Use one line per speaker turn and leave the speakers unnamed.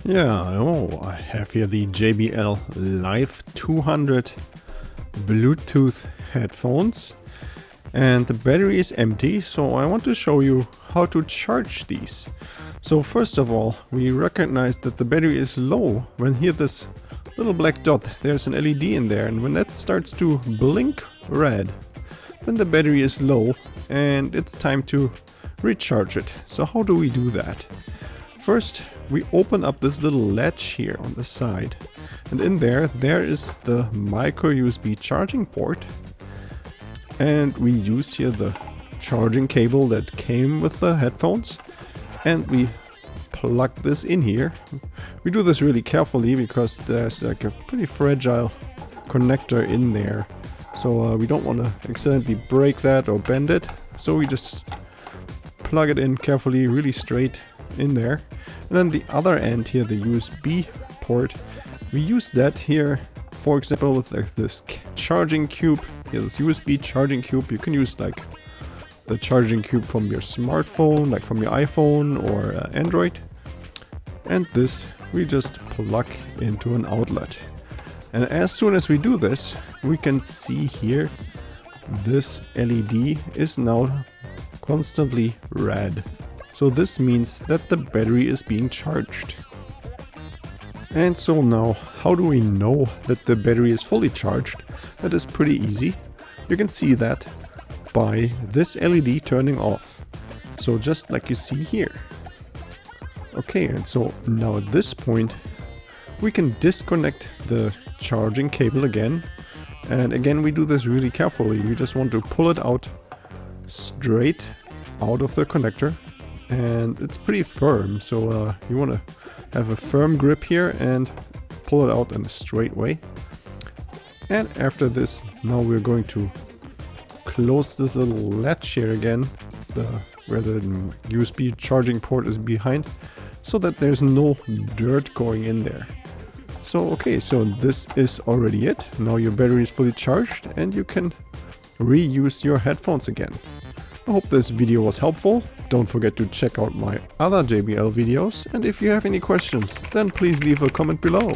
I have here the JBL LIVE200 Bluetooth headphones, and the battery is empty, so I want to show you how to charge these. So first of all, we recognize that the battery is low when here this little black dot, there's an LED in there, and when that starts to blink red, then the battery is low and it's time to recharge it. So how do we do that? First, we open up this little latch here on the side, and in there is the micro USB charging port, and we use here the charging cable that came with the headphones, and we plug this in here. We do this really carefully because there's like a pretty fragile connector in there, so we don't want to accidentally break that or bend it, so we just plug it in carefully, really straight in there. And then the other end here, the USB port, we use that here, for example, with this charging cube. Here, this USB charging cube. You can use like the charging cube from your smartphone, like from your iPhone or Android. And this we just plug into an outlet. And as soon as we do this, we can see here this LED is now constantly red. So this means that the battery is being charged. And so now, how do we know that the battery is fully charged? That is pretty easy. You can see that by this LED turning off. So just like you see here. Okay, and so now at this point, we can disconnect the charging cable again. And again, we do this really carefully. We just want to pull it out straight out of the connector. And it's pretty firm, so you want to have a firm grip here and pull it out in a straight way. And after this, now we're going to close this little latch here again, where the USB charging port is behind, so that there's no dirt going in there. So okay, so this is already it. Now your battery is fully charged and you can reuse your headphones again. I hope this video was helpful. Don't forget to check out my other JBL videos, and if you have any questions, then please leave a comment below.